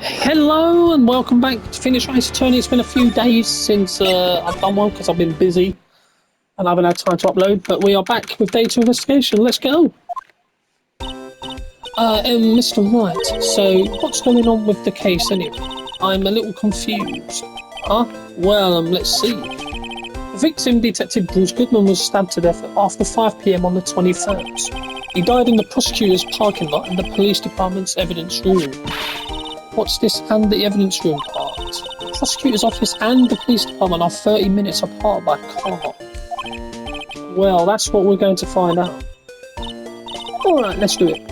Hello and welcome back to Finish Race Attorney. It's been a few days since I've done one because I've been busy and I haven't had time to upload, but we are back with data investigation. Let's go. Mr. Wright, so what's going on with the case anyway? I'm a little confused. Huh? Well, let's see. The victim, Detective Bruce Goodman, was stabbed to death after 5 p.m. on the 21st. He died in the prosecutor's parking lot in the police department's evidence room. What's this and the evidence room part? The prosecutor's office and the police department are 30 minutes apart by car. Well, that's what we're going to find out. Alright, let's do it.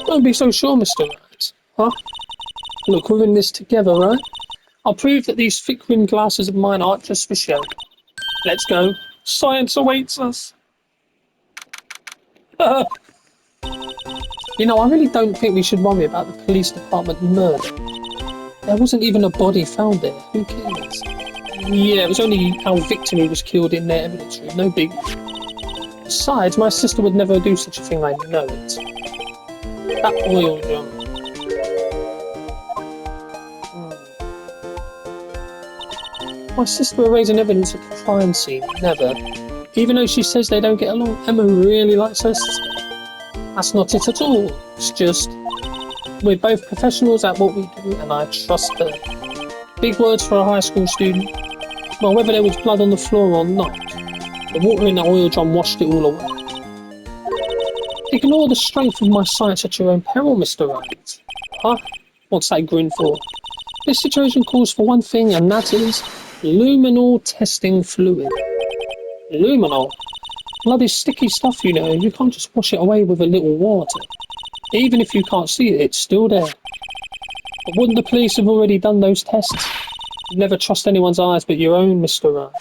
Don't be so sure, Mr. Wright. Huh? Look, we're in this together, right? I'll prove that these thick-rimmed glasses of mine aren't just for show. Let's go. Science awaits us. You know, I really don't think we should worry about the police department murder. There wasn't even a body found there. Who cares? Yeah, it was only our victim who was killed in their evidence room. No big. Besides, my sister would never do such a thing. I know it. That oil drum. My sister will raise an evidence at the crime scene. Never. Even though she says they don't get along, Emma really likes her sister. That's not it at all. It's just we're both professionals at what we do and I trust her. Big words for a high school student. Well, whether there was blood on the floor or not, the water in the oil drum washed it all away. Ignore the strength of my science at your own peril, Mr. Wright. Huh? What's that grin for? This situation calls for one thing, and that is luminol testing fluid. Luminol? Blood is sticky stuff, you know. You can't just wash it away with a little water. Even if you can't see it, it's still there. But wouldn't the police have already done those tests? Never trust anyone's eyes but your own, Mr. Wright.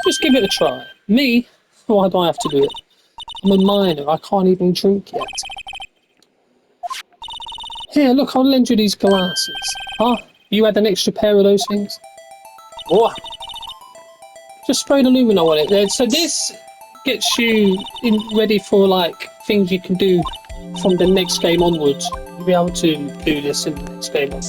Just give it a try. Me? Why do I have to do it? I'm a minor. I can't even drink yet. Here, look, I'll lend you these glasses. Huh? You had an extra pair of those things? What? Just spray the luminol on it. So this gets you ready for like things you can do from the next game onwards. You'll be able to do this in the next game onwards.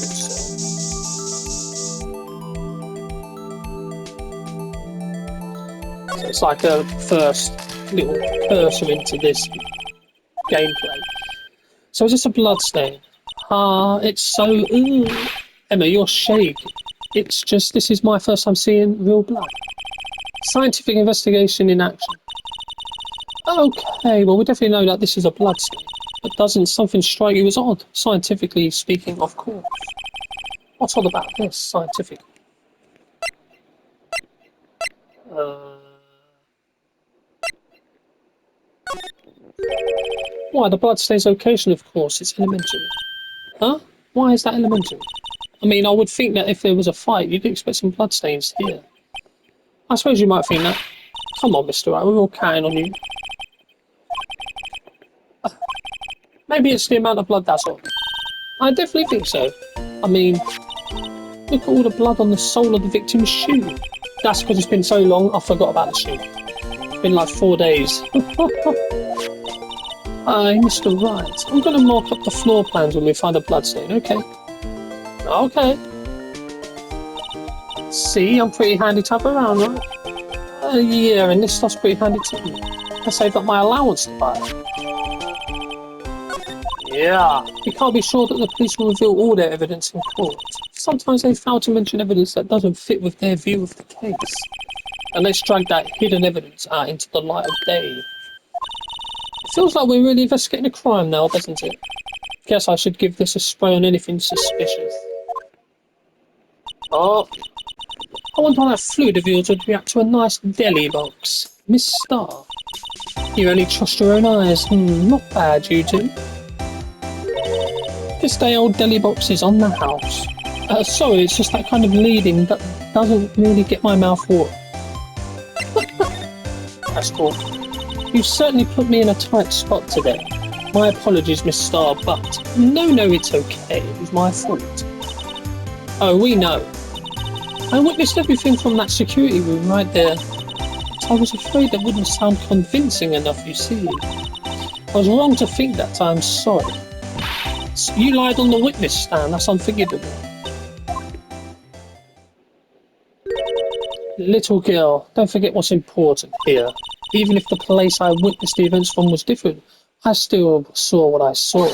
So it's like a first little cursor into this gameplay. So is this a blood stain? It's so... Ooh. Emma, you're shaking. It's just, this is my first time seeing real blood. Scientific investigation in action. Okay, well, we definitely know that this is a blood stain. But doesn't something strike you as odd? Scientifically speaking, of course. What's odd about this, scientifically? Why, the bloodstain's location, of course, it's elementary. Huh? Why is that elementary? I mean, I would think that if there was a fight, you'd expect some bloodstains here. I suppose you might think that. Come on, Mr. Wright, we're all counting on you. Maybe it's the amount of blood, that's all. I definitely think so. I mean, look at all the blood on the sole of the victim's shoe. That's because it's been so long, I forgot about the shoe. It's been like 4 days. Hi, Mr. Wright. I'm going to mark up the floor plans when we find a bloodstain, okay? Okay. See, I'm pretty handy to have around, right? Yeah, and this stuff's pretty handy too. I saved up my allowance to buy it. Yeah. You can't be sure that the police will reveal all their evidence in court. Sometimes they fail to mention evidence that doesn't fit with their view of the case. And let's drag that hidden evidence out into the light of day. It feels like we're really investigating a crime now, doesn't it? Guess I should give this a spray on anything suspicious. Oh. I wonder how that fluid of yours would react to a nice deli box. Miss Star. You only trust your own eyes. Not bad, you two. This day old deli box is on the house. Sorry, it's just that kind of leading that doesn't really get my mouth water. That's cool. You've certainly put me in a tight spot today. My apologies, Miss Star, but no, it's okay. It was my fault. Oh, we know. I witnessed everything from that security room right there. But I was afraid that wouldn't sound convincing enough, you see. I was wrong to think that. I'm sorry. You lied on the witness stand. That's unforgivable. Little girl, don't forget what's important here. Even if the place I witnessed the events from was different, I still saw what I saw.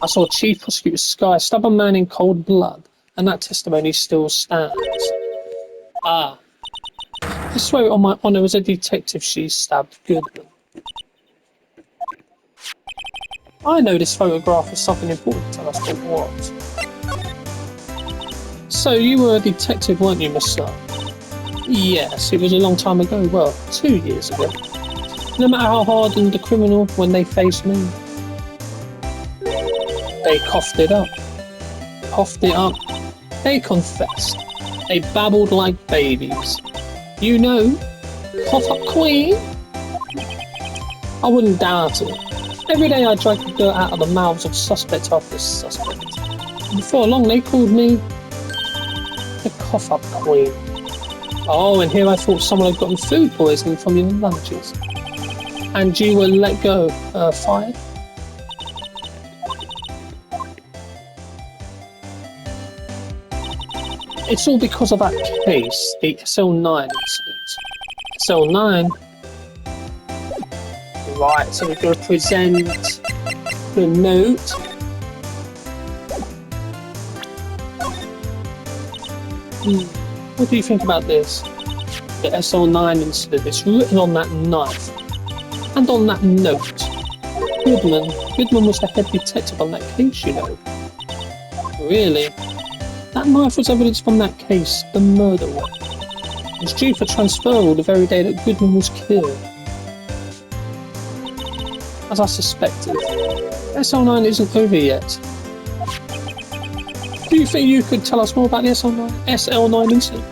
I saw Chief Prosecutor Sky stab a man in cold blood, and that testimony still stands. Ah. I swear it on my honour as a detective she stabbed Goodman. I know this photograph is something important to tell us, but what? So you were a detective, weren't you, Miss Sir? Yes, it was a long time ago. Well, 2 years ago. No matter how hardened the criminal, when they faced me, they coughed it up. Coughed it up. They confessed. They babbled like babies. You know, cough up queen. I wouldn't doubt it. Every day I drag the dirt out of the mouths of suspect after suspect. Before long they called me the cough up queen. Oh, and here I thought someone had gotten food poisoning from your lunches. And you were let go, fired? It's all because of that case, the SL9 incident. SL9? Right, so we're going to present the note. What do you think about this? The SL9 incident, it's written on that knife. And on that note. Goodman was the head detective on that case, you know. Really? That knife was evidence from that case, the murder one. It was due for transferal the very day that Goodman was killed. As I suspected, SL9 isn't over yet. Do you think you could tell us more about the SL9 incident?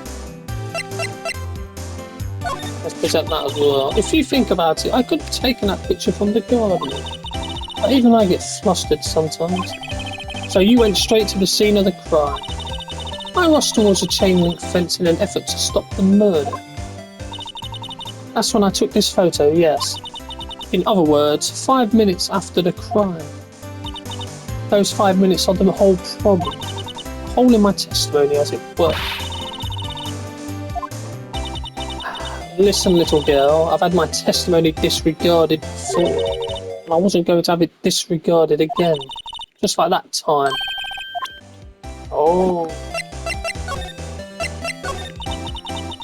Let's present that as well. If you think about it, I could have taken that picture from the garden. But even I get flustered sometimes. So you went straight to the scene of the crime. I rushed towards a chain link fence in an effort to stop the murder. That's when I took this photo, yes. In other words, 5 minutes after the crime. Those 5 minutes are the whole problem. A hole in my testimony, as it were. Listen, little girl, I've had my testimony disregarded before. And I wasn't going to have it disregarded again. Just like that time. Oh.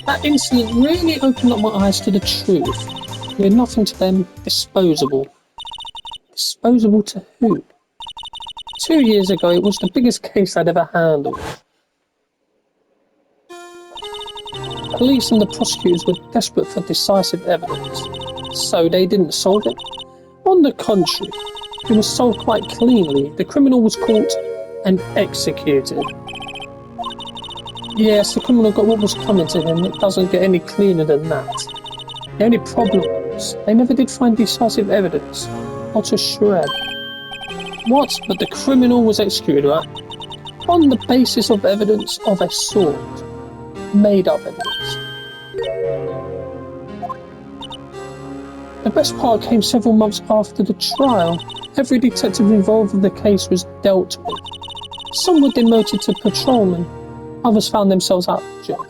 That incident really opened up my eyes to the truth. We're nothing to them, disposable. Disposable to who? 2 years ago, it was the biggest case I'd ever handled. Police and the prosecutors were desperate for decisive evidence, so they didn't solve it. On the contrary, it was solved quite cleanly. The criminal was caught and executed. Yes, the criminal got what was coming to him. It doesn't get any cleaner than that. The only problem was, they never did find decisive evidence. Not a shred. What? But the criminal was executed, right? On the basis of evidence of assault. Made up evidence. The best part came several months after the trial. Every detective involved with the case was dealt with. Some were demoted to patrolmen. Others found themselves out of jail.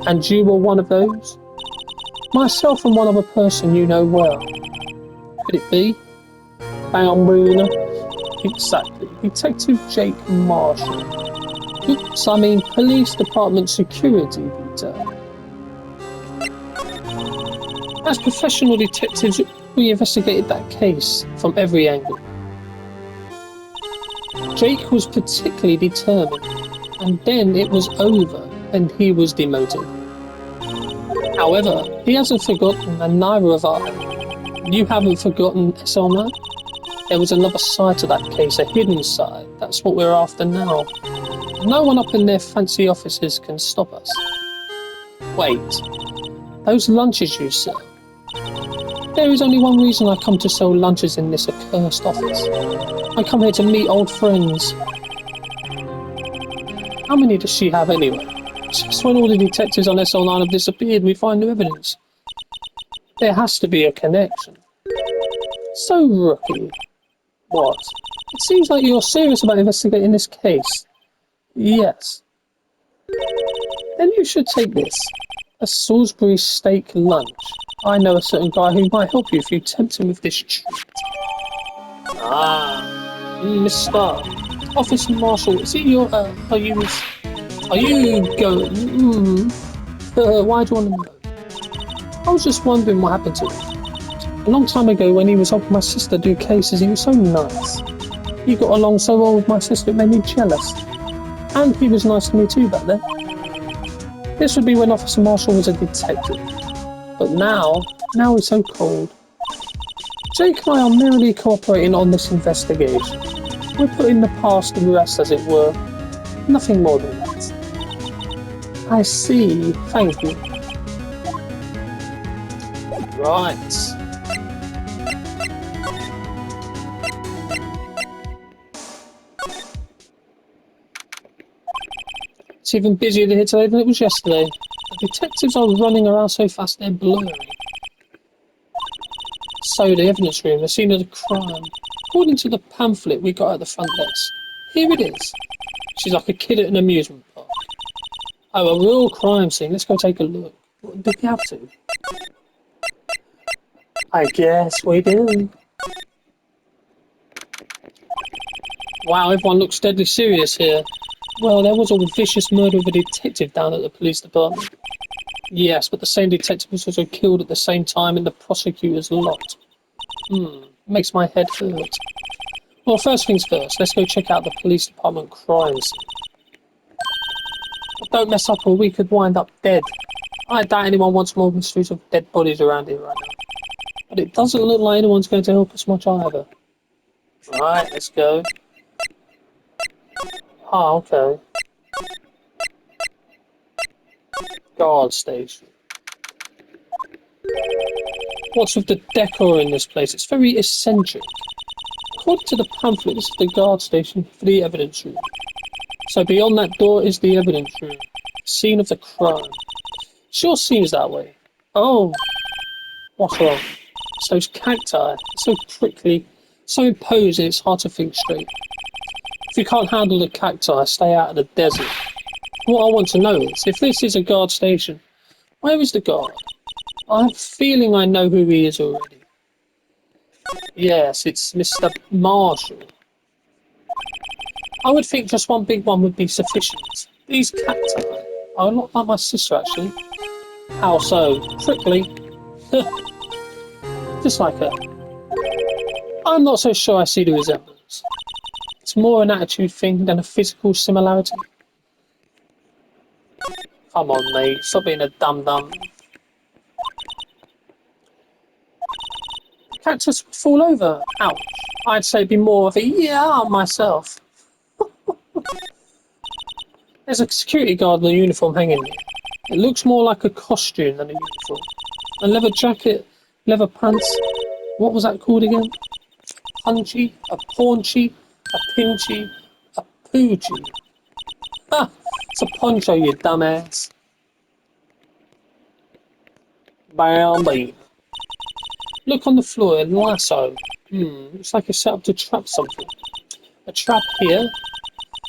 And you were one of those? Myself and one other person you know well. Could it be? Balmerina? Exactly. Detective Jake Marshall. Oops, I mean Police Department Security Detail. As professional detectives, we investigated that case from every angle. Jake was particularly determined, and then it was over, and he was demoted. However, he hasn't forgotten, and neither have I. You haven't forgotten, SL9? There was another side to that case, a hidden side. That's what we're after now. No one up in their fancy offices can stop us. Wait, those lunches you sell? There is only one reason I come to sell lunches in this accursed office. I come here to meet old friends. How many does she have anyway? Just when all the detectives on SL9 have disappeared, we find new evidence. There has to be a connection. So, Rookie. What? It seems like you're serious about investigating this case. Yes. Then you should take this. A Salisbury steak lunch. I know a certain guy who might help you if you tempt him with this treat. Ah, Mr. Officer Marshal, is it your, are you going, why do you want to know? I was just wondering what happened to him. A long time ago when he was helping my sister do cases, he was so nice. He got along so well with my sister, it made me jealous. And he was nice to me too back then. This would be when Officer Marshall was a detective. But now he's so cold. Jake and I are merely cooperating on this investigation. We're putting the past to rest, as it were. Nothing more than that. I see. Thank you. Right. It's even busier here today than it was yesterday. The detectives are running around so fast they're blurry. So the evidence room, the scene of the crime. According to the pamphlet we got at the front desk, here it is. She's like a kid at an amusement park. Oh, a real crime scene. Let's go take a look. What did we have to? I guess we do. Wow, everyone looks deadly serious here. Well, there was a vicious murder of a detective down at the police department. Yes, but the same detective was also killed at the same time in the prosecutor's lot. Makes my head hurt. Well, first things first, let's go check out the police department crime scene. But don't mess up or we could wind up dead. I doubt anyone wants more mysteries of dead bodies around here right now. But it doesn't look like anyone's going to help us much either. Right, let's go. Oh, okay. Guard station. What's with the decor in this place? It's very eccentric. According to the pamphlet, this is the guard station for the evidence room. So beyond that door is the evidence room. Scene of the crime. Sure seems that way. Oh. What's wrong? It's those cacti. It's so prickly, so imposing, it's hard to think straight. If you can't handle the cacti, stay out of the desert. What I want to know is, if this is a guard station, where is the guard? I have a feeling I know who he is already. Yes, it's Mr. Marshall. I would think just one big one would be sufficient. These cacti are a lot like my sister, actually. How so? Prickly? Just like her. I'm not so sure I see the resemblance. It's more an attitude thing than a physical similarity. Come on, mate. Stop being a dum-dum. Cactus would fall over. Ouch. I'd say it'd be more of a yeah myself. There's a security guard in a uniform hanging there. It looks more like a costume than a uniform. A leather jacket, leather pants. What was that called again? Punchy, a paunchy, a pinchy, a poochie. Ha! It's a poncho, you dumbass. Bam, bam. Look on the floor, a lasso. Looks like it's set up to trap something. A trap here.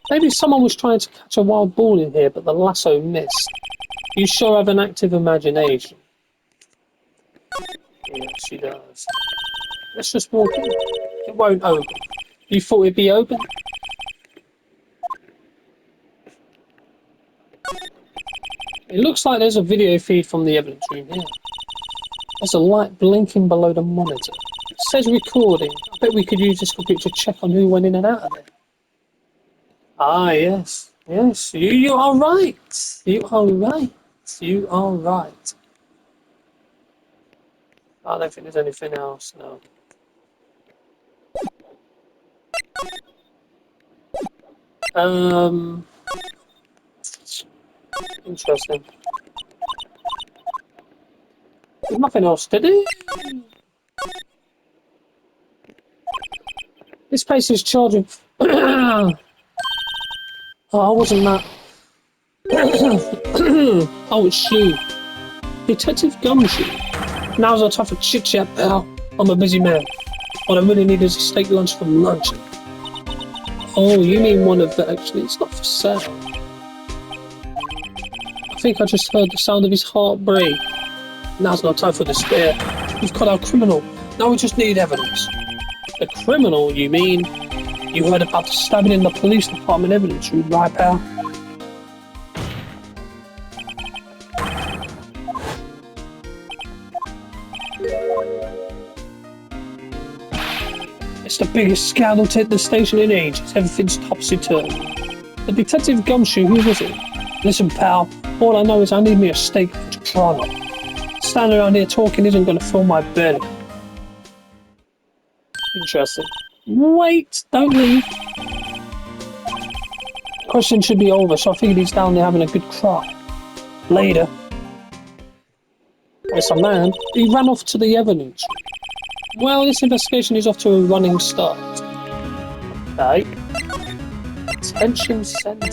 Maybe someone was trying to catch a wild ball in here, but the lasso missed. You sure have an active imagination. Yeah, she does. Let's just walk in. It won't open. You thought it'd be open? It looks like there's a video feed from the evidence room here. There's a light blinking below the monitor. It says recording. I bet we could use this computer to check on who went in and out of there. Ah, yes. Yes, you are right. You are right. You are right. I don't think there's anything else, no. Interesting. There's nothing else to do. This place is charged with... Oh, I wasn't that... Oh, it's you. Detective Gumshoe. Now's our time for chit-chat, pal. I'm a busy man. What I really need is a steak lunch for lunch. Oh, you mean one of the... Actually, it's not for sale. I think I just heard the sound of his heart break. Now's no time for despair. We've caught our criminal. Now we just need evidence. The criminal, you mean? You heard about the stabbing in the police department evidence room, right, pal? It's the biggest scandal to hit the station in ages. Everything's topsy-turvy. The detective gumshoe, who was it? Listen, pal, all I know is I need me a steak to try on. Standing around here talking isn't going to fill my belly. Interesting. Wait, don't leave. Question should be over, so I figured he's down there having a good cry. Later. There's a man. He ran off to the evidence. Well, this investigation is off to a running start. Okay. Detention Centre.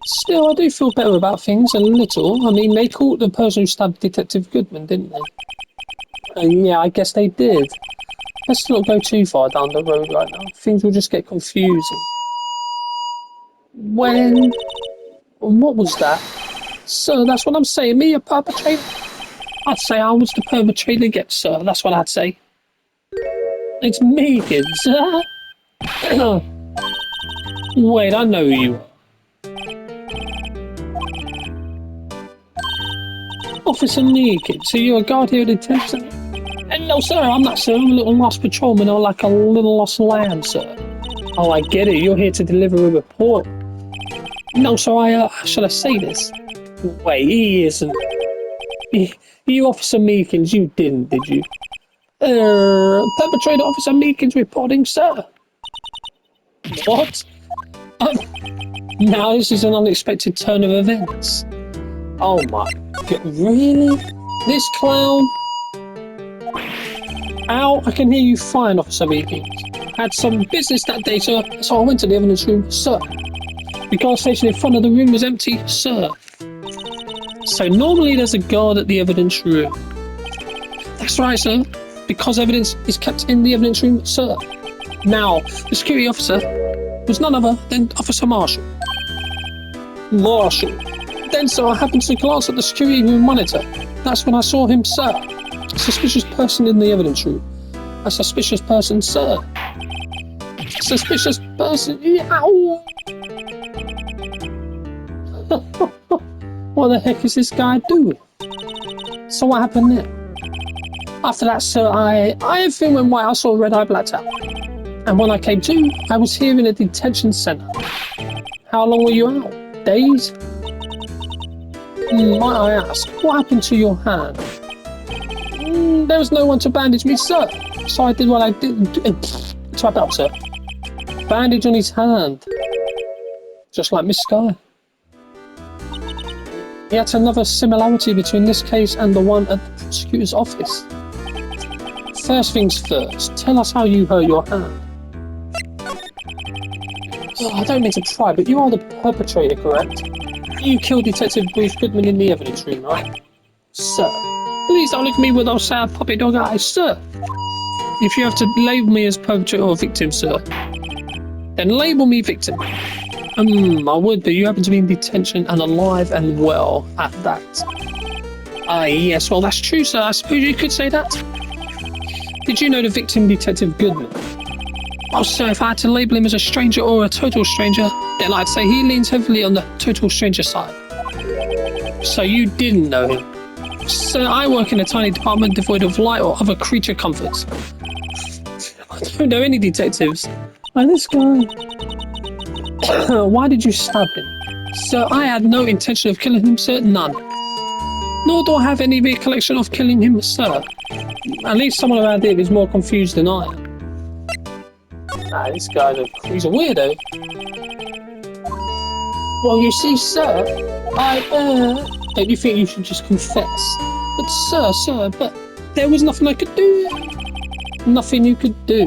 Still, I do feel better about things, a little. I mean, they caught the person who stabbed Detective Goodman, didn't they? Yeah, I guess they did. Let's not go too far down the road right now. Things will just get confusing. When... What was that? Sir, that's what I'm saying. Me, a perpetrator? I'd say I was the perpetrator again, sir. That's what I'd say. It's me, kids. Wait, I know who you are. Officer Naked, so you're a guard here at detention? No, sir, I'm not, sir. I'm a little lost patrolman or like a little lost lamb, sir. Oh, I get it. You're here to deliver a report. No, so should I say this? Wait, he isn't. You, Officer Meekins, you didn't, did you? Perpetrator Officer Meekins reporting, sir. What? Now this is an unexpected turn of events. Oh my god, really? This clown? Ow, I can hear you fine, Officer Meekins. Had some business that day, sir, so I went to the evidence room, sir. The guard station in front of the room was empty, sir. So normally there's a guard at the evidence room. That's right, sir. Because evidence is kept in the evidence room, sir. Now, the security officer was none other than Officer Marshall. Marshall. Then, sir, I happened to glance at the security room monitor. That's when I saw him, sir. A suspicious person in the evidence room. A suspicious person, sir. Suspicious person. Ow. What the heck is this guy doing? So what happened there? After that, sir, everything went white. I saw a red eye blacked out. And when I came to, I was here in a detention centre. How long were you out? Days? Might I ask, what happened to your hand? There was no one to bandage me, sir. So I did what I did. Type up, sir. Bandage on his hand. Just like Miss Sky. Yet another similarity between this case and the one at the prosecutor's office. First things first, tell us how you hurt your hand. Oh, I don't mean to pry, but you are the perpetrator, correct? You killed Detective Bruce Goodman in the evidence room, right? Sir, please don't look at me with those sad puppy dog eyes, sir. If you have to label me as perpetrator or victim, sir, then label me victim. I would, but you happen to be in detention and alive and well at that. Yes, well, that's true, sir. I suppose you could say that. Did you know the victim, Detective Goodman? Oh, sir, if I had to label him as a stranger or a total stranger, then I'd say he leans heavily on the total stranger side. So you didn't know him? Sir, I work in a tiny department devoid of light or other creature comforts. I don't know any detectives. And this guy... Why did you stab him? Sir, I had no intention of killing him, sir. None. Nor do I have any recollection of killing him, sir. At least someone around here is more confused than I am. Nah, this guy's he's a weirdo. Well, you see, sir, don't you think you should just confess? But but there was nothing I could do. Nothing you could do.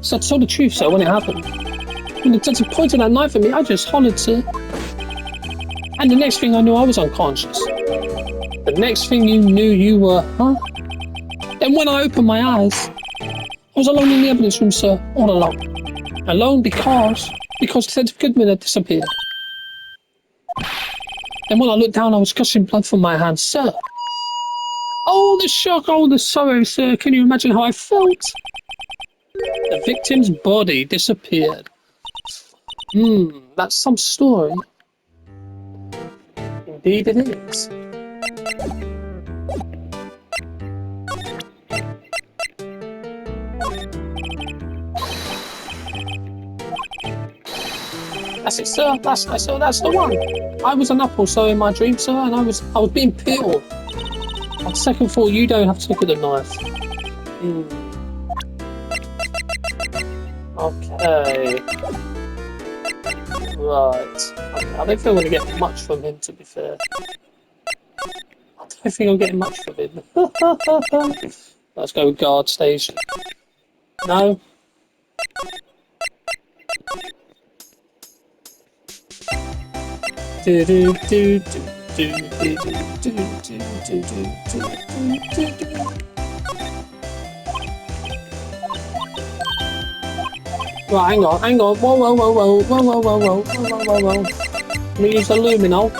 So I told the truth, sir, when it happened. When the detective pointed that knife at me, I just hollered, sir. And the next thing I knew, I was unconscious. The next thing you knew, you were, huh? Then when I opened my eyes, I was alone in the evidence room, sir, all alone. Alone because Detective Goodman had disappeared. Then when I looked down, I was gushing blood from my hands, sir. Oh, the shock, oh, the sorrow, sir. Can you imagine how I felt? The victim's body disappeared. That's some story. Indeed it is. That's it, sir. That's the one. I was an apple, sir, in my dream, sir, and I was being peeled. On second thought, you don't have to look at the knife. Okay. Right. Okay. I don't think I'm going to get much from him, to be fair. I don't think I'm getting much from him. Let's go with guard station. No? Right, hang on. Whoa. Let me use the luminol.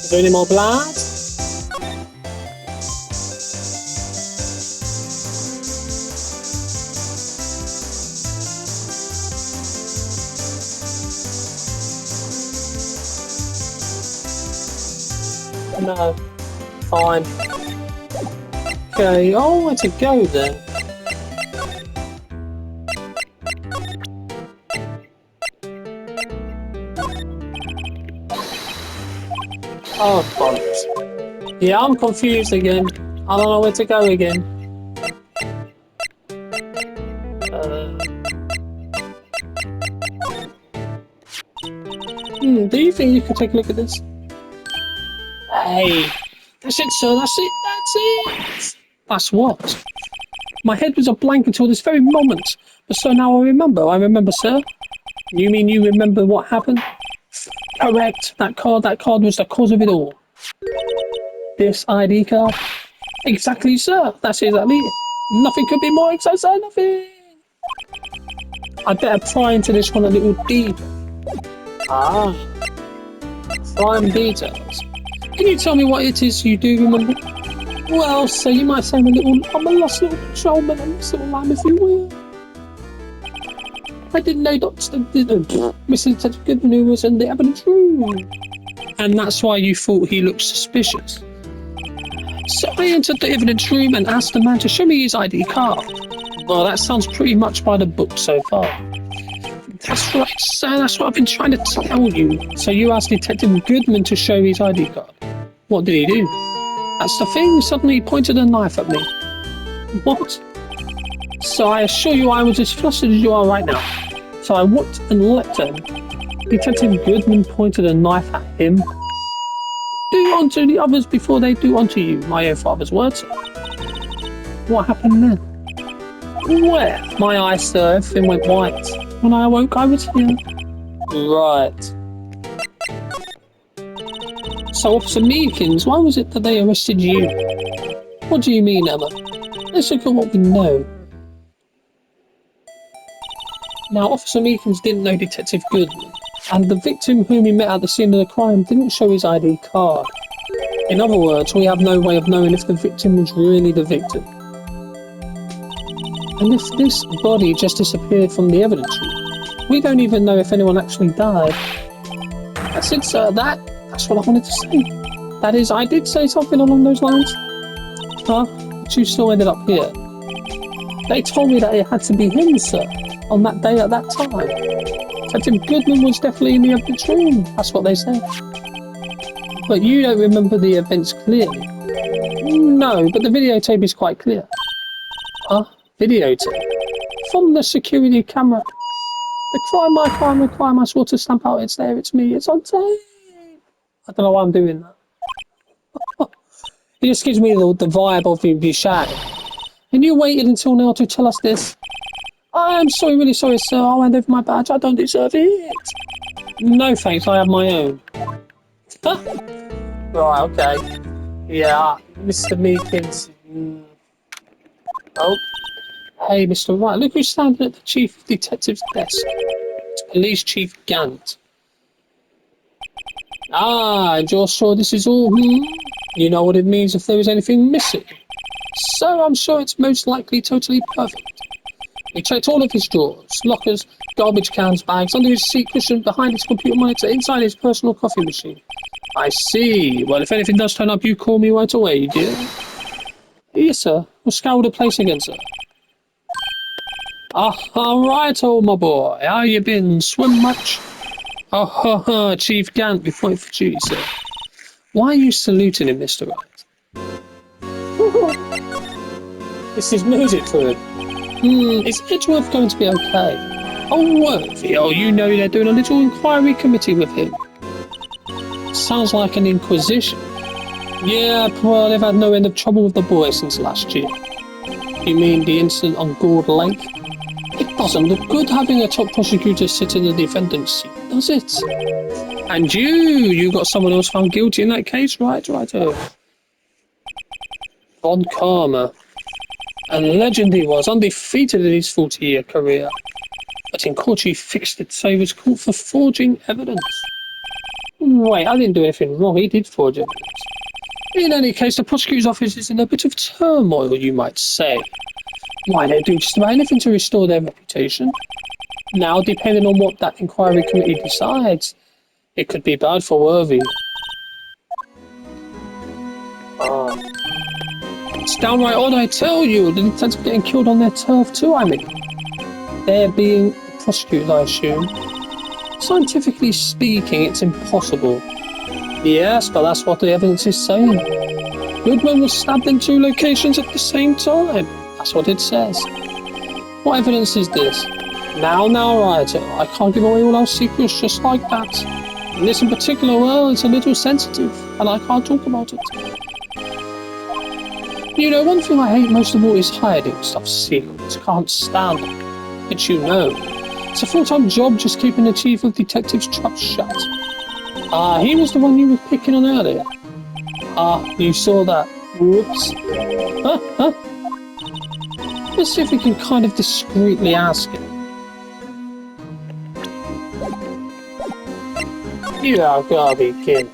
Is there any more blood? No. Fine. Okay, oh, where to go then? Oh, bollocks. Yeah, I'm confused again. I don't know where to go again. Do you think you could take a look at this? Hey, that's it, sir, that's it! That's what? My head was a blank until this very moment. But sir, now I remember, sir. You mean you remember what happened? Correct, that card was the cause of it all. This ID card? Exactly, sir, that's exactly it. Nothing could be more exact, sir, nothing. I better pry into this one a little deeper. Prime details. Can you tell me what it is you do remember? Well, so you might say I'm a lost little patrolman, a lost little lamb, if you will. I didn't know Mr. Detective Goodman was in the evidence room. And that's why you thought he looked suspicious. So I entered the evidence room and asked the man to show me his ID card. Well, that sounds pretty much by the book so far. That's right, sir, that's what I've been trying to tell you. So you asked Detective Goodman to show his ID card. What did he do? That's the thing, suddenly he pointed a knife at me. What? So I assure you I was as flustered as you are right now. So I whooped and leapt at him. Detective Goodman pointed a knife at him. Do unto the others before they do unto you, my own father's words. What happened then? Where? My eyes, sir, everything went white. When I awoke, I was here. Right. So, Officer Meekins, why was it that they arrested you? What do you mean, Emma? Let's look at what we know. Now, Officer Meekins didn't know Detective Goodman, and the victim whom he met at the scene of the crime didn't show his ID card. In other words, we have no way of knowing if the victim was really the victim. And if this body just disappeared from the evidence room, we don't even know if anyone actually died. That's it, sir. That's what I wanted to say. That is, I did say something along those lines. Huh? But you still ended up here. They told me that it had to be him, sir, on that day at that time. Detective Goodman was definitely in the evidence room. That's what they said. But you don't remember the events clearly. No, but the videotape is quite clear. Huh? Videotape? From the security camera. The crime I swore to stamp out. It's there, it's me, it's on tape. I don't know why I'm doing that. It just gives me the vibe of you shouting. And you waited until now to tell us this. I'm sorry, really sorry, sir. I'll hand over my badge. I don't deserve it. No thanks, I have my own. Right, okay. Yeah, Mr. Meekins. Oh. Hey, Mr. Wright, look who's standing at the Chief Detective's desk. It's Police Chief Gant. Ah, and you're sure this is all, You know what it means if there is anything missing. So I'm sure it's most likely totally perfect. We checked all of his drawers, lockers, garbage cans, bags, under his seat cushion, behind his computer monitor, inside his personal coffee machine. I see. Well, if anything does turn up, you call me right away, dear. Yes, sir. We'll scour the place again, sir. Ah, all right, old my boy. How you been? Swim much? Oh, ha, ha, Chief Gant, we point for duty, sir. Why are you saluting him, Mr. Wright? This is music for him. Is Edgeworth going to be okay? Oh, Worthy, you know they're doing a little inquiry committee with him. Sounds like an inquisition. Yeah, well, they've had no end of trouble with the boy since last year. You mean the incident on Gourd Lake? It doesn't look good having a top prosecutor sit in the defendant's seat, does it? And you got someone else found guilty in that case, right? Von Karma. And legend he was, undefeated in his 40-year career. But in court he fixed it so he was caught for forging evidence. Wait, I didn't do anything wrong, he did forge evidence. In any case, the prosecutor's office is in a bit of turmoil, you might say. Why, they do just about anything to restore their reputation. Now, depending on what that inquiry committee decides, it could be bad for Worthy. It's downright odd, I tell you. The detectives are getting killed on their turf too, I mean. They're being prosecuted, I assume. Scientifically speaking, it's impossible. Yes, but that's what the evidence is saying. Goodman was stabbed in 2 locations at the same time. That's what it says. What evidence is this? Now, Wright, I can't give away all our secrets just like that. In this in particular, well, it's a little sensitive, and I can't talk about it. You know, one thing I hate most of all is hiding stuff secrets. Can't stand it. But you know, it's a full-time job just keeping the chief of detectives' trap shut. He was the one you were picking on earlier. You saw that. Whoops. Huh? Let's see if we can kind of discreetly ask him. You gotta be kidding.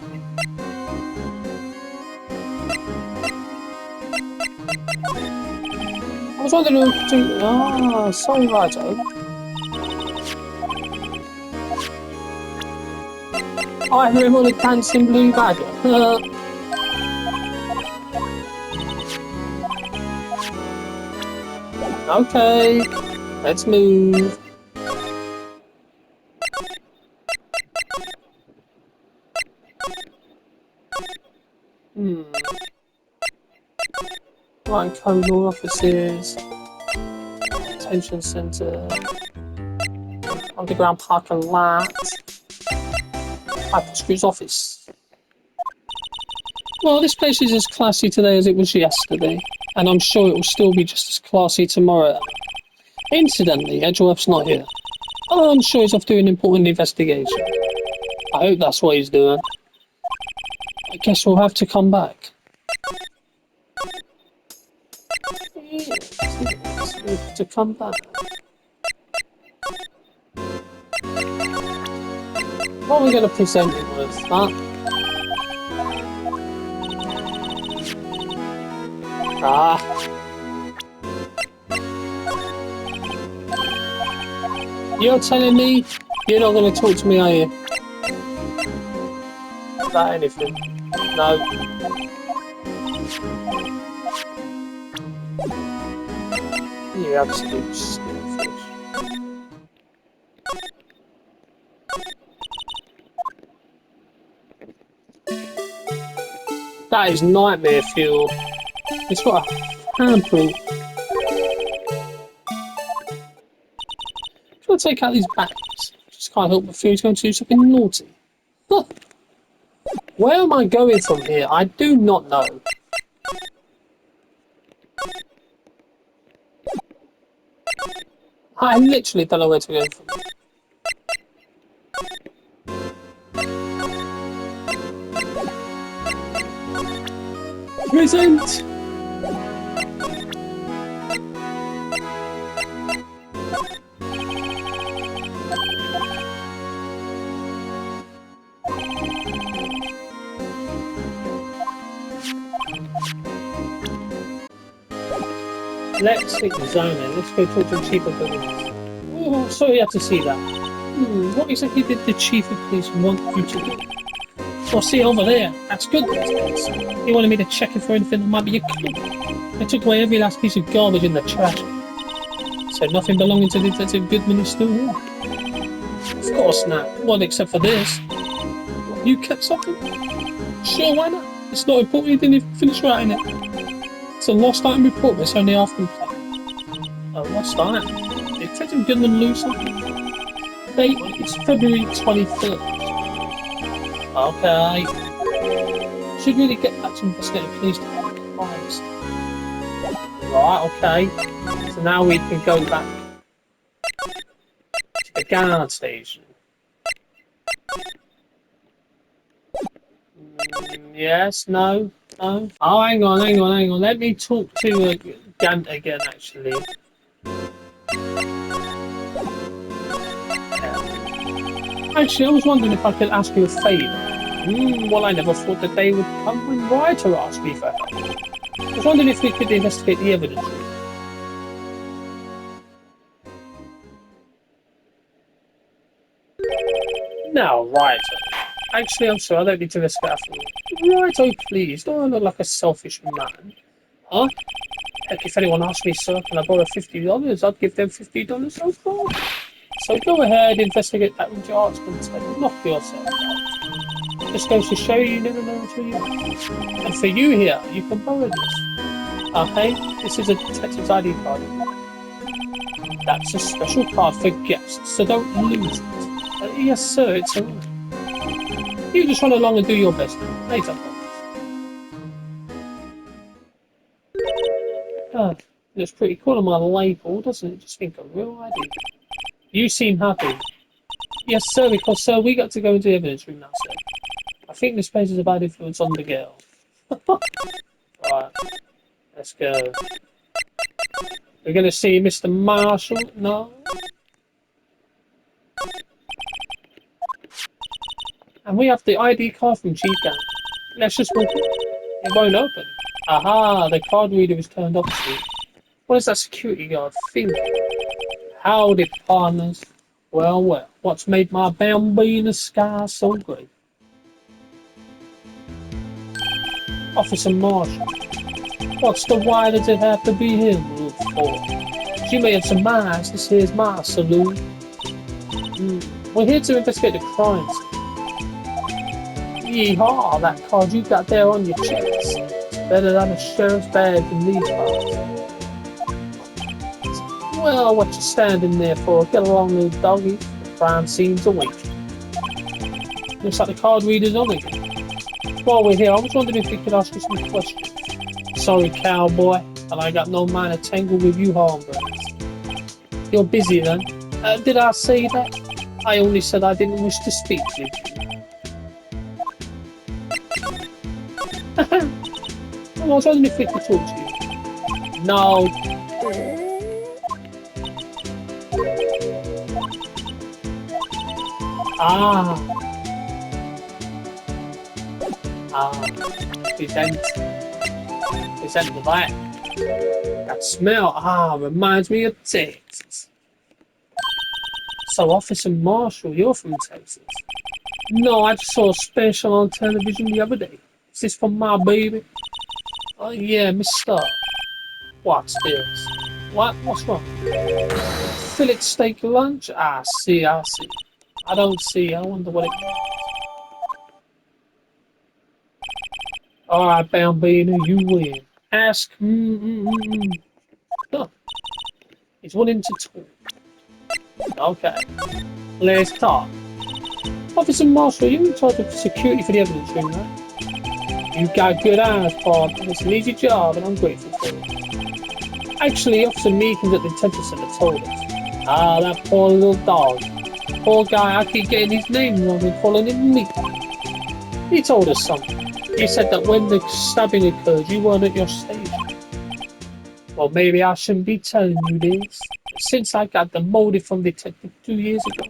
I was wondering who could do... sorry, Righto. I hear him on a dancing blue badger. Okay, let's move. Right, code law offices, detention centre, underground parking lot, High Prosecutor's office. Well, this place is as classy today as it was yesterday, and I'm sure it will still be just as classy tomorrow. Incidentally, Edgeworth's not here. I'm sure he's off doing an important investigation. I hope that's what he's doing. I guess we'll have to come back. To come back. What are we going to present it with, huh? You're telling me you're not going to talk to me, are you? About anything? No. You absolute stupid. That is nightmare fuel. It's got a handprint. Should I take out these batteries? can't help but fear he's going to do something naughty. Huh. Where am I going from here? I do not know. I literally don't know where to go from here. Present! Let's examine. Let's go talk to the chief of police. Oh, sorry you had to see that. What exactly did the chief of police want you to do? Oh, see over there. That's good. He wanted me to check it for anything that might be a clue. They took away every last piece of garbage in the trash. So nothing belonging to Detective Goodman is still here. Of course not. Well, except for this. What, you kept something? Sure, why not? It's not important. You didn't even finish writing it. It's a lost item report, but it's only half complete. A lost item? Did Detective Goodman lose something? Date? It's February 23rd. Okay. Should really get back to investigating police department crimes. Right, okay. So now we can go back to the guard station. Yes, no, no. Oh, hang on. Let me talk to Gant again, actually. Actually, I was wondering if I could ask you a favour. Well, I never thought the day would come when Wright asked me for help. I was wondering if we could investigate the evidence. Now, Wright. Actually, I'm sorry, I don't need to investigate after you. Right, oh please, don't I look like a selfish man? Huh? Heck, if anyone asked me, sir, can I borrow $50? I'd give them $50 so far. So go ahead, investigate that with your heart's content. Knock yourself out. Just goes to show you never know until you ask. And for you here, you can borrow this. Okay, this is a detective's ID card. That's a special card for guests, so don't lose it. Yes, sir, it's alright. You just run along and do your best. Later, folks. Looks pretty cool on my label, doesn't it? Just think of real ID. You seem happy. Yes, sir, because, sir, we got to go into the evidence room now, sir. I think this place is a bad influence on the girl. Right, let's go. We're going to see Mr. Marshall. No? And we have the ID card from Chief Gang. Let's just walk in. It won't open. Aha, the card reader is turned off. What is that security guard thinking? Howdy, partners. Well, what's made my bambina sky so great? Officer Marshall. What's the why does it have to be him for? As you may have surmised, this here's my saloon. We're here to investigate the crimes. Yeehaw, that card you got there on your chest. It's better than a sheriff's badge in these parts. Well, what you standing there for? Get along, little doggy. The crime scene's awaiting. Looks like the card reader's on again. While we're here, I was wondering if we could ask you some questions. Sorry, cowboy, but I got no mind to tangle with you hornbirds. You're busy then? Did I say that? I only said I didn't wish to speak with you. I was wondering if we could talk to you. No. Present the light. That smell, reminds me of Texas. So, Officer Marshall, you're from Texas? No, I just saw a special on television the other day. Is this for my baby? Oh, yeah, Mr. What's this? What's wrong? Fillet steak lunch? I see. I don't see. I wonder what it means. Alright, Bambino, you win. Ask. Huh. He's willing to talk. Okay. Let's talk. Officer Marshall, you're in charge of security for the evidence room, right? You got good eyes, Bob. It's an easy job, and I'm grateful for it. Actually, Officer Meekins at the detention center told us. Ah, that poor little dog. Poor guy, I keep getting his name wrong and calling him Meek. He told us something. He said that when the stabbing occurred, you weren't at your station. Well, maybe I shouldn't be telling you this. Since I got demoted from detective 2 years ago.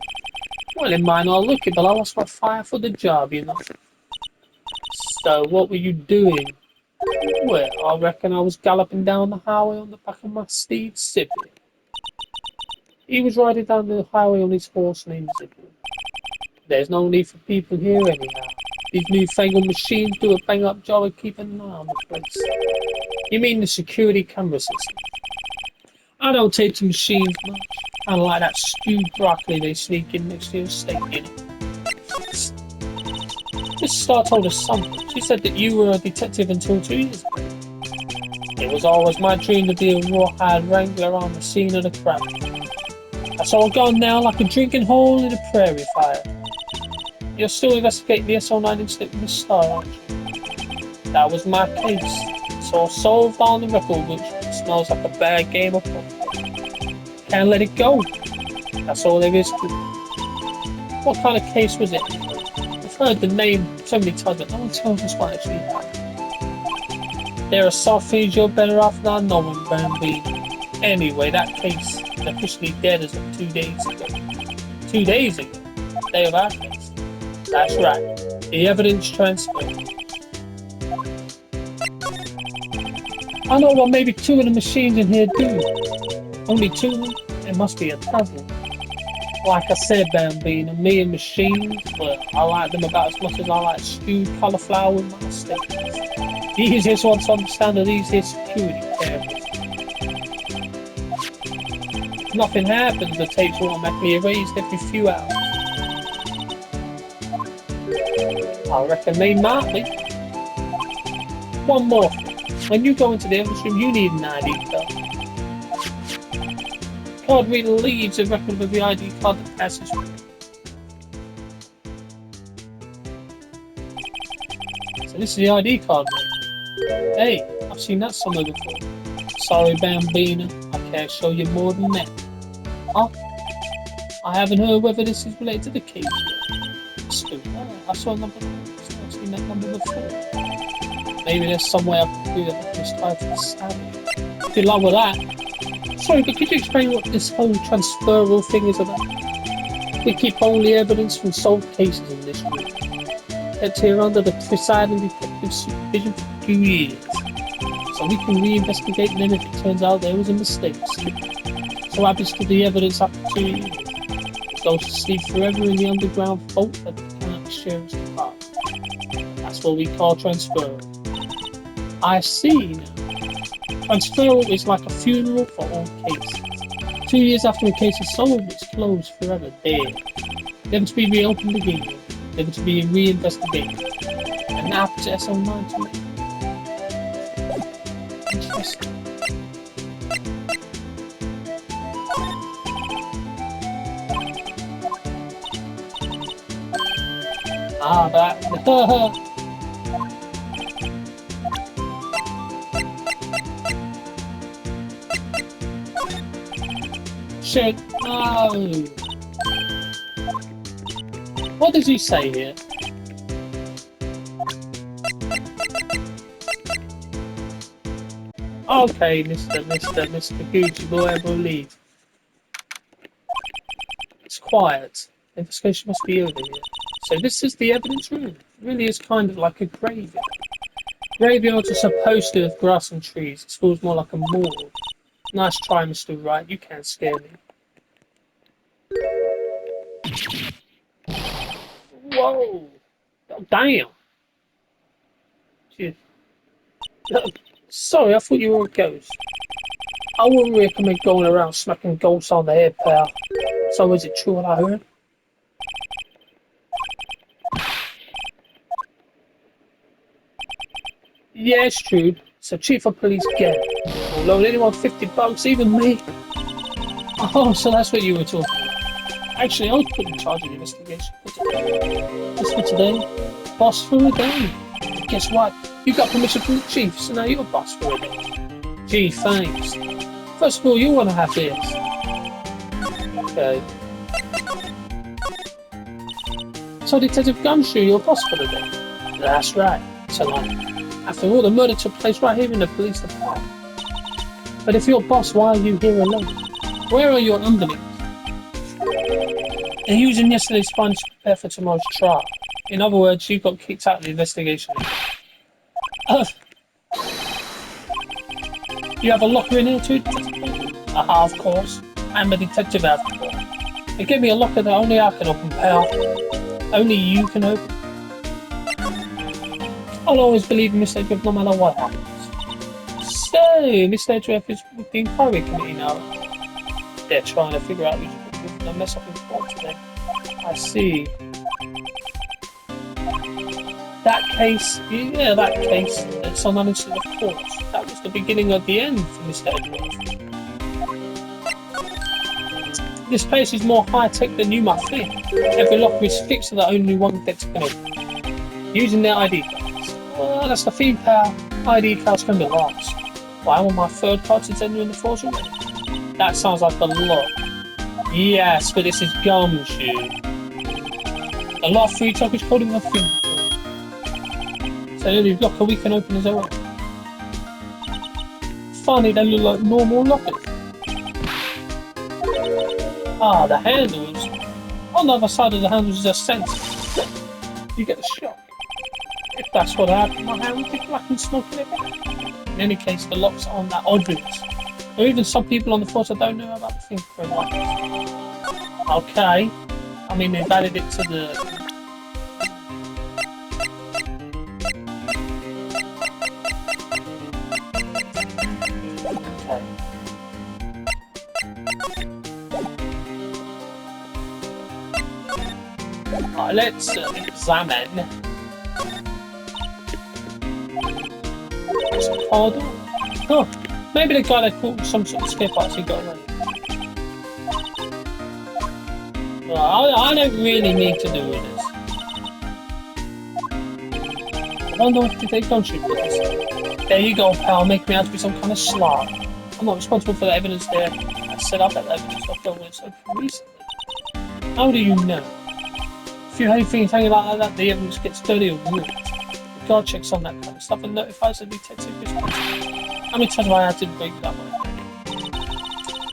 Well, it might not look it, but I lost my fire for the job, you know. So, what were you doing? Well, I reckon I was galloping down the highway on the back of my steed, Zippy. He was riding down the highway on his horse named Zippy. There's no need for people here anyhow. These newfangled machines do a bang-up job of keeping an eye on the place. You mean the security camera system? I don't take to machines much. I like that stewed broccoli they sneak in next to your steak, you know. Miss Starr told us something. She said that you were a detective until 2 years ago. It was always my dream to be a rawhide wrangler on the scene of the crime. That's all gone now like a drinking hole in a prairie fire. You're still investigating the SO9 incident with Miss Starr, aren't you? That was my case. It's all solved on the record, which smells like a bad game of poker. Can't let it go. That's all there is to it. What kind of case was it? I've heard the name so many times, but no one tells us what actually happened. There are soft things you're better off not knowing, Bambi. Anyway, that case is officially dead as of 2 days ago. 2 days ago? Day of our case. That's right. The evidence transferred. I know what maybe 2 of the machines in here do. Only 2? It must be a dozen. Like I said, Bambino, me and machines, well, I like them about as much as I like stewed cauliflower with my steak. The easiest one to understand are these here security cameras. If nothing happens, the tapes will automatically erased every few hours. I reckon they might be. One more thing. When you go into the evidence room, you need an ID card. Card reader leaves a record of the ID card that passes through. So this is the ID card, mate. Hey, I've seen that somewhere before. Sorry, Bambina, I can't show you more than that. Huh? I haven't heard whether this is related to the case yet. Still, I saw a number. I've seen that number before. Maybe there's some way I can do that this time for the stabbing. Good luck with that. Sorry, but could you explain what this whole transferable thing is about? We keep only evidence from solved cases in this room. Kept here under the presiding detective's supervision for 2 years. So we can reinvestigate them if it turns out there was a mistake. So what happens to the evidence after 2 years? It goes to sleep forever in the underground vault at the county sheriff's department. That's what we call transferable. I see now. Transferable is like a funeral for all cases. 2 years after a case is solved, it's closed forever, dead. Never to be reopened again. Never to be reinvestigated. And now to SO9 to me. Interesting. Ah, that. Shit, no. What does he say here? Okay, Mr. Gucci boy, I believe. It's quiet. The investigation must be over here. So this is the evidence room. It really is kind of like a graveyard. Graveyards are supposed to have grass and trees. It feels more like a morgue. Nice try, Mr. Wright. You can't scare me. Whoa! Oh, damn! Jeez. Sorry, I thought you were a ghost. I wouldn't recommend going around smacking ghosts on the head, pal. So is it true what I heard? Yeah, it's true. So chief of police get it. Will loan anyone $50, even me. Oh, so that's what you were talking about. Actually, I was put in charge of the investigation for today. Just for today. Boss for a day. Guess what? You got permission from the chief, so now you're boss for a day. Gee, thanks. First of all, you want to have this. Okay. So Detective Gumshoe, you're boss for the day. That's right. So like, after all, the murder took place right here in the police department. But if you're boss, why are you here alone? Where are your underlings? They're using yesterday's findings to prepare for tomorrow's trial. In other words, you got kicked out of the investigation. You have a locker in here too, Detective? Aha, of course. I'm a detective after all. They gave me a locker that only I can open, pal. Only you can open. I'll always believe in Mr. Edgeworth no matter what happens. So, Mr. Edgeworth is with the inquiry committee now. They're trying to figure out who's going to mess up in court today. I see. That case, yeah, that case, it's on uninsured, of course. That was the beginning of the end for Mr. Edgeworth. This place is more high-tech than you might think. Every locker is fixed so that only one gets can open. Using their ID cards. Well, that's the theme, pal. ID cards can be lost. Well, I want my third card to enter in the force already. That sounds like a lot. Yes, but this is Gumshoe. A lot of free talk is called in the thing. So the only locker we can open is our own. Funny, they look like normal lockers. Ah, the handles. On the other side of the handles is a sensor. You get a shock. If that's what happened, my hand would be black and smoking everywhere. In any case, the locks aren't that obvious. There are even some people on the force that don't know about the fingerprint lockers. Okay. I mean, they've added it to the... Let's examine. It's a corridor. Oh, maybe the guy that caught some sort of skip actually got away. Well, I don't really need to do with this. I wonder if they don't shoot this. There you go, pal. Make me out to be some kind of slob. I'm not responsible for the evidence there. I set up that evidence I've done with so recently. How do you know? If you hate things hanging like that, the evidence gets dirty or ruined. The guard checks on that kind of stuff and notifies the detective responsible. How many times have I had to break that way?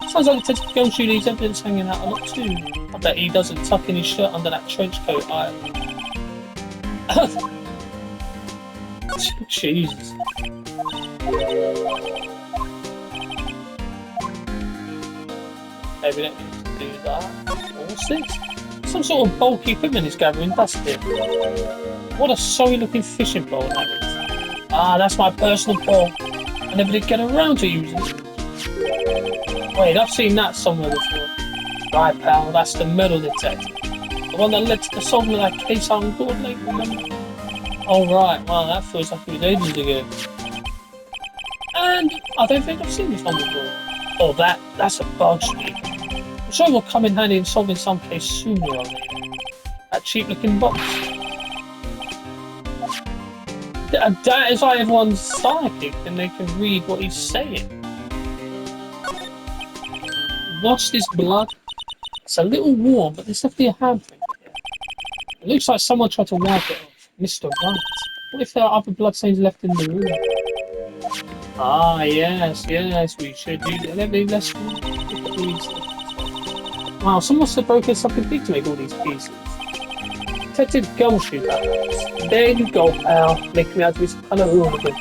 Sounds like Detective Gumshoe leaves evidence hanging out a lot too. I bet he doesn't tuck in his shirt under that trench coat either. Jesus. Maybe we don't need to do that. What's this? Some sort of bulky equipment is gathering dust here. What a sorry looking fishing pole that is. Ah, that's my personal pole. I never did get around to using it. Wait, I've seen that somewhere before. Right, pal, that's the metal detector. The one that led to the solving of that case on Gord Lake, remember? Oh right, well that feels like it was ages ago. And I don't think I've seen this one before. Oh, that's a bug speed. I'm sure it will come in handy in solving some case sooner or later. That cheap looking box. That is why everyone's psychic and they can read what he's saying. What's this blood? It's a little warm, but there's definitely a handprint here. It looks like someone tried to wipe it off. Mr. Wright. What if there are other bloodstains left in the room? Ah, yes, we should do that. Let me let's wow, someone must have broken something big to make all these pieces. Detective Gumshoe, perhaps. There you go, pal. Making me out to be some kind of hooligan.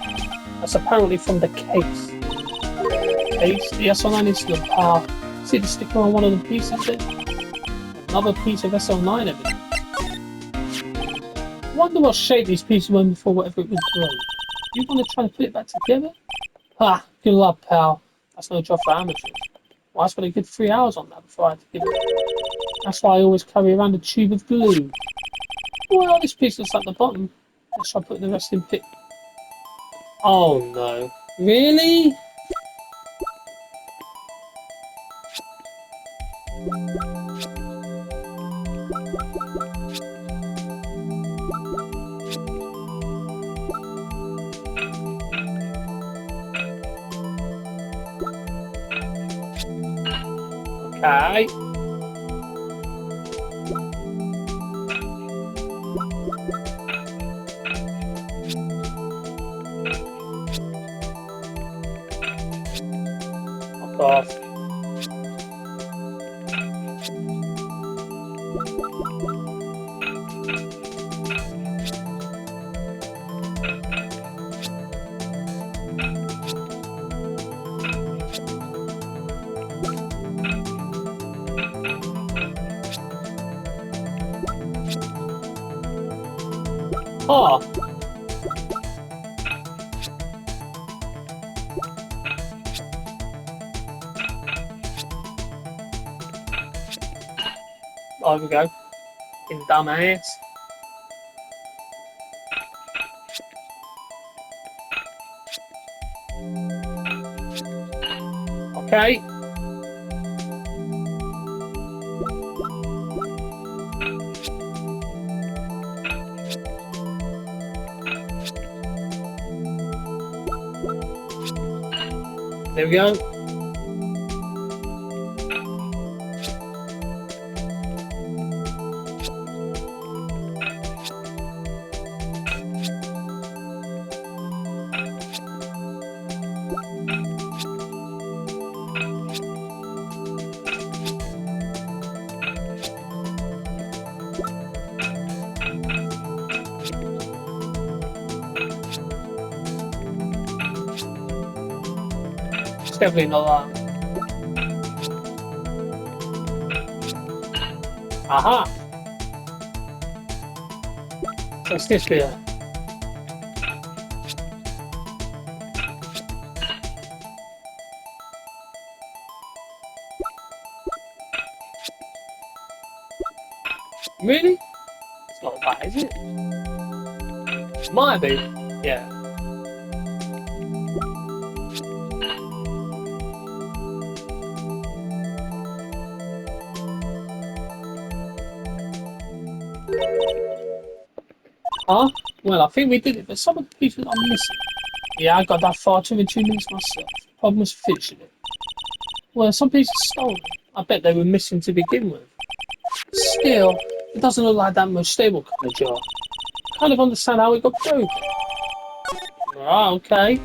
That's apparently from the case. Case? Yes, on incident, pal. See the sticker on one of the pieces there? Another piece of SL9 evidence. Wonder what shape these pieces were in before whatever it was broke. You want to try to put it back together? Ha! Good luck, pal. That's no job for amateurs. Well, I spent a good 3 hours on that before I had to give it up. That's why I always carry around a tube of glue. Well, this piece looks like the bottom. Let's try putting the rest in pit. Oh no. Really? Okay. Fuck off. Oh. There we go. In dumbass. Okay. There we go. It's definitely not that. Aha! What's this bit? Really? It's not that, is it? Might be. Yeah. Huh? Well, I think we did it, but some of the pieces are missing. Yeah, I got that far too in 2 minutes myself. Problem was finishing it. Well, some pieces stolen. I bet they were missing to begin with. Still, it doesn't look like that much stable kind of jar. Kind of understand how it got broken. Ah, okay.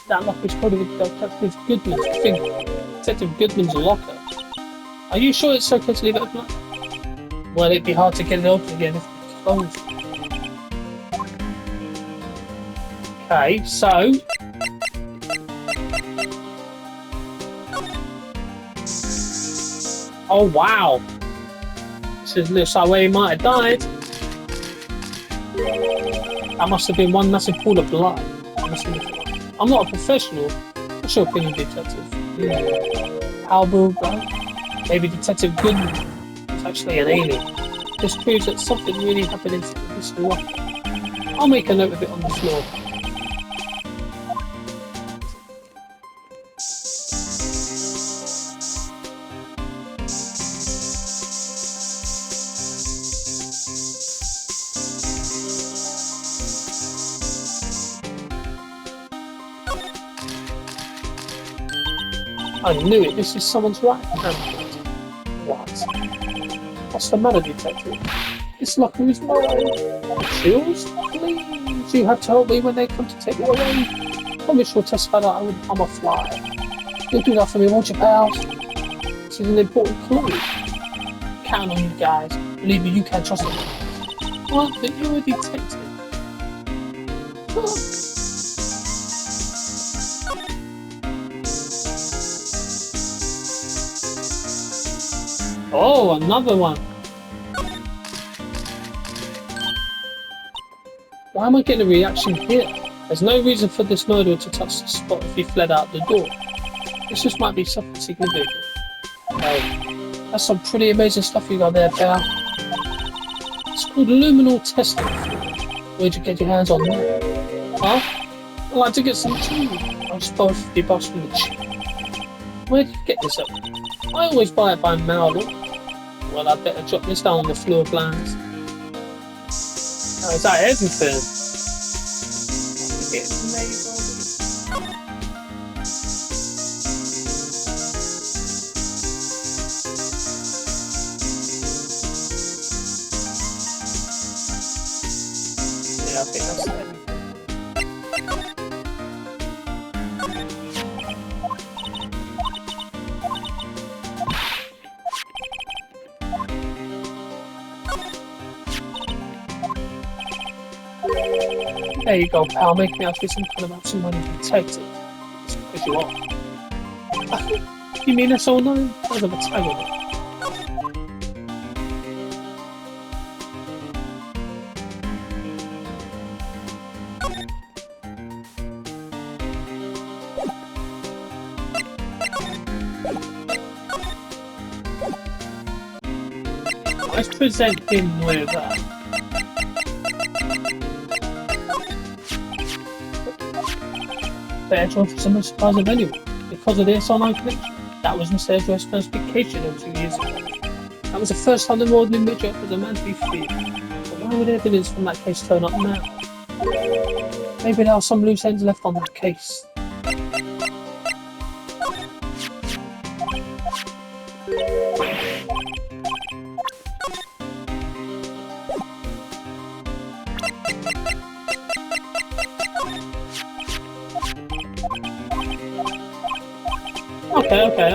That locker is probably Detective Goodman's thing. Detective Goodman's locker. Are you sure it's okay to leave it open? Well, it'd be hard to get it open again if it's closed. Okay, so... Oh, wow! This looks like where he might have died. That must have been one massive pool of blood. I'm not a professional. What's your opinion, Detective? Albert, maybe Detective Goodman is actually an alien. This proves that something really happened in this locker. I'll make a note of it on the floor. I knew it. This is someone's right hand. What? What's the matter, Detective? This locker is mine. Chills? Please, you have to help me when they come to take me away. Promise you'll testify that I wouldn't harm a fly. You'll do that for me, won't you, pals? This is an important clue. Count on you guys. Believe me, you can trust me. What? But you're a detective. Oh. Oh, another one. Why am I getting a reaction here? There's no reason for this murderer to touch the spot if he fled out the door. This just might be something significant. Hey, that's some pretty amazing stuff you got there, pal. It's called luminal testing. Where'd you get your hands on that? Huh? I'd like to get some too. I'll just borrow $50 from the cheap. Where'd you get this up? I always buy it by mail. Well, I'd better drop this down on the floor of blinds. Oh, is that everything? It may well be. Yeah, I think that's it. There you go, pal. Make me out to be some kind of absolute money detective. It's because you are. You mean that's all known? Sounds like a tag on it. Let's present him with the address for some surprise of anyone. Because of this online connection, that was Mr. Edgeworth's first vacation over 2 years ago. That was the first time the Warden Midget was a man to be feared. But why would evidence from that case turn up now? Maybe there are some loose ends left on that case. Okay.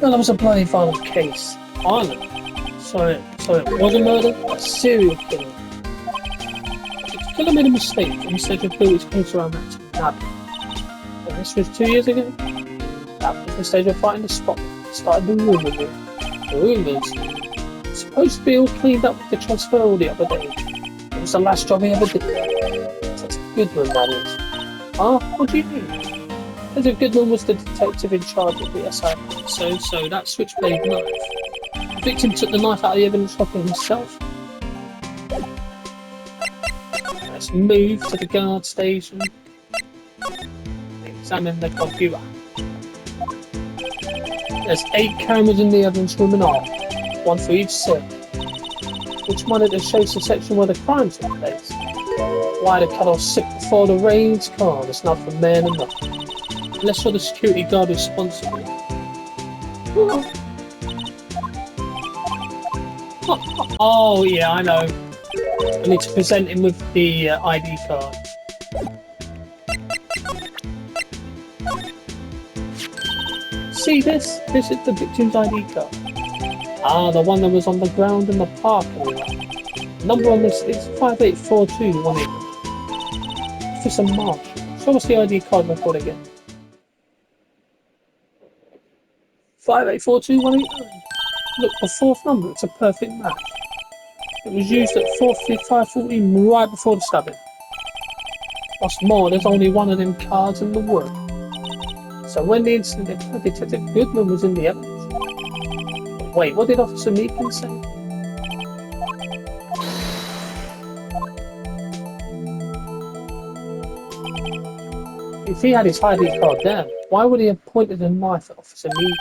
Well, that was a bloody violent case. Violent? So it was a murder? A serial killer? The killer made a mistake and instead of built his case around that to and this was 2 years ago? That was the stage of finding the spot. Started the rumour mill. The rumours? Supposed to be all cleaned up with the transfer all the other day. It was the last job he ever did. That's a good one, that is. Huh? What do you mean? Detective Goodman was the detective in charge of the assignment, so that switchblade knife. The victim took the knife out of the evidence locker himself. Let's move to the guard station. Examine the computer. There's 8 cameras in the evidence room and all, 1 for each cell. Which monitor shows the section where the crime took place? Why the cut off sick before the rain's calm? It's not for man enough. Unless you're the security guard responsible. Oh yeah, I know. I need to present him with the ID card. See this? This is the victim's ID card. Ah, the one that was on the ground in the park. Number on this is 584218. Officer Marsh. Show us the ID card record again. 584218. Look, the 4th number, it's a perfect match. It was used at 4:55:14 right before the stabbing. What's more, there's only one of them cards in the world. So when the incident occurred, Detective Goodman was in the evidence. But wait, what did Officer Meekin say? If he had his ID card down, why would he have pointed a knife at Officer Meekin?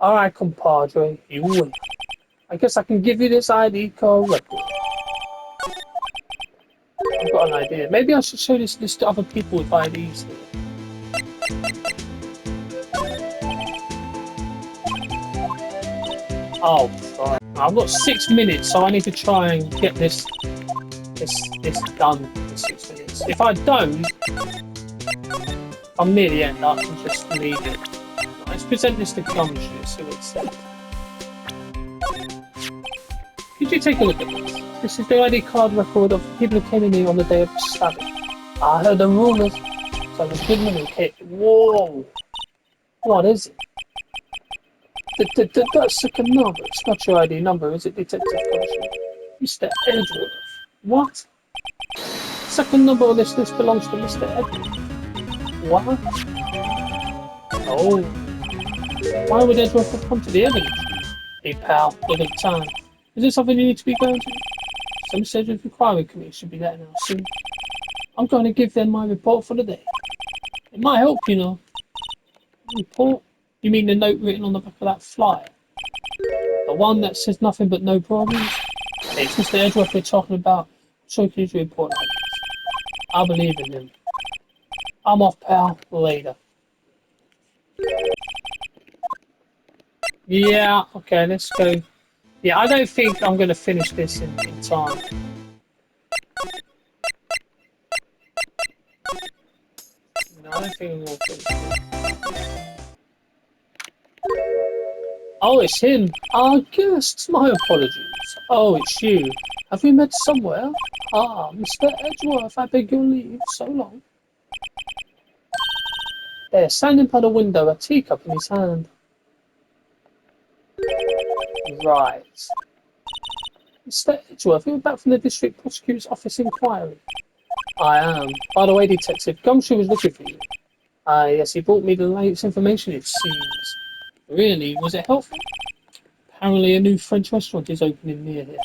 Alright, compadre, you win. I guess I can give you this ID card record. I've got an idea. Maybe I should show this list to other people with IDs here. Oh, right. I've got 6 minutes, so I need to try and get this done in 6 minutes. If I don't, I'm near the end. I can just leave it. Let's present this to Gumshoe, see what it says. Could you take a look at this? This is the ID card record of people who came in here on the day of the stabbing. I heard the rumours. So the Goodman who hit. Whoa! What is it? That second number. It's not your ID number, is it, Detective Gumshoe? Mr. Edgeworth. What? Second number on this list belongs to Mr. Edgeworth. What? Oh. Why would Edgeworth have come to the evidence? Hey pal, look at the time. Is this something you need to be going to? Some Edgeworth Inquiry Committee should be there now soon. I'm going to give them my report for the day. It might help, you know. Report? You mean the note written on the back of that flyer? The one that says nothing but no problems? It's Mr. Edgeworth we're talking about. Showcase report. I believe in him. I'm off, pal. Later. Yeah, okay, let's go. Yeah, I don't think I'm going to finish this in time. No, I don't think I'm going to finish it. Oh, it's him. Ah, guests, my apologies. Oh, it's you. Have we met somewhere? Ah, Mr. Edgeworth, I beg your leave. So long. There, standing by the window, a teacup in his hand. Right. Mr. Edgeworth, you're back from the district prosecutor's office inquiry. I am. By the way, Detective, Gumshoe was looking for you. Ah, yes, he brought me the latest information, it seems. Really? Was it helpful? Apparently a new French restaurant is opening near here.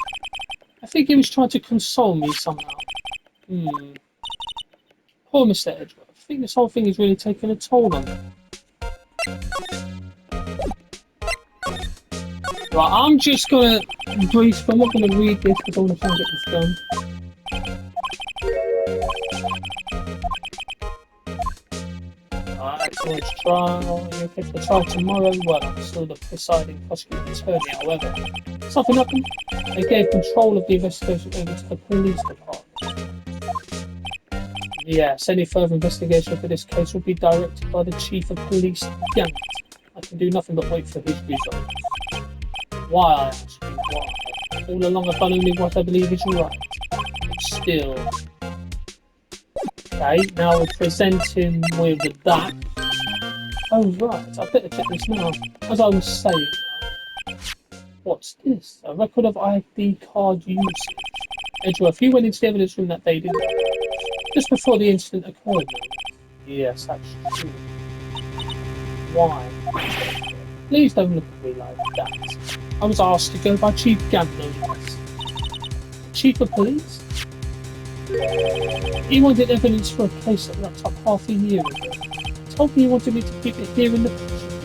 I think he was trying to console me somehow. Poor Mr. Edgeworth. I think this whole thing is really taking a toll on him. Right, I'm just gonna brief, I'm not gonna read this because I want to try and get this done. Alright, so it's trial. You're okay for the trial tomorrow? Well, I'm still the presiding prosecuting attorney, however. Something happened. They gave control of the investigation over to the police department. Yes, any further investigation for this case will be directed by the Chief of Police, Gant. I can do nothing but wait for his results. Why, I ask you, why? All along I've done only what I believe is right. But still. Okay, now we'll present him with that. Oh right, I better check this now. As I was saying, what's this? A record of ID card usage. Edgeworth, you went into the evidence room that day, didn't you? Just before the incident occurred, though. Yes, that's true. Why? Please don't look at me like that. I was asked to go by Chief Gant, no less. Chief of Police? He wanted evidence for a case that wrapped up half a year ago. He told me he wanted me to keep it here in the prosecution.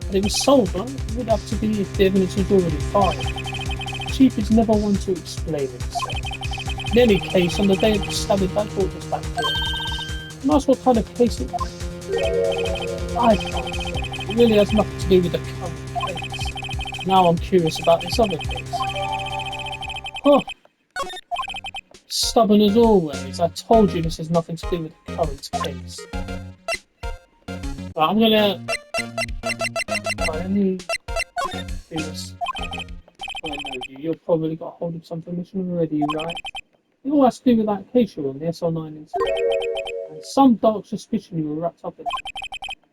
But it was solved, right? It would have to be if the evidence was already filed. Chief is never one to explain himself. In any case, on the day of the stabbing, that brought us back here. And ask what kind of case it was. I can't say. It really has nothing to do with the current case. Now I'm curious about this other case. Huh. Stubborn as always. I told you this has nothing to do with the current case. Right, I'm gonna... Right, let me do this. I know you. You've probably got hold of some information already, right? It all has to do with that case you're on, the SR9 incident. And some dark suspicion you were wrapped up in.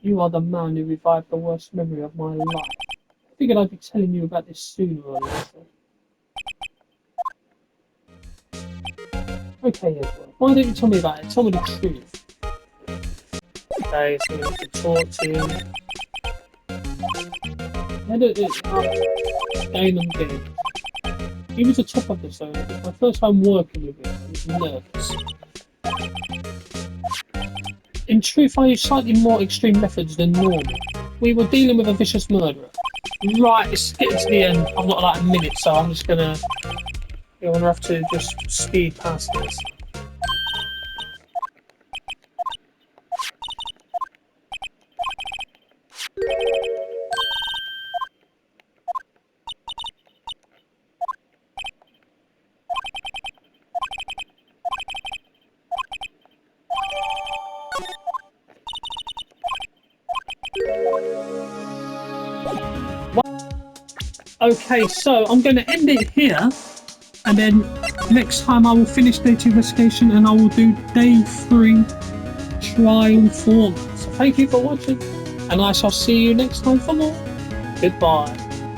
You are the man who revived the worst memory of my life. I figured I'd be telling you about this sooner or later. Okay, Edward, why don't you tell me about it? Tell me the truth. Okay, so we have to talk to him. Edit it up. Gain and gain. He was a top officer. It was my first time working with him. I was nervous. In truth, I used slightly more extreme methods than normal. We were dealing with a vicious murderer. Right, it's getting to the end. I've got like a minute, so I'm just gonna... You're gonna have to just speed past this. Okay, so I'm going to end it here, and then next time I will finish day 2 investigation and I will do day 3 trial format. So thank you for watching, and I shall see you next time for more. Goodbye.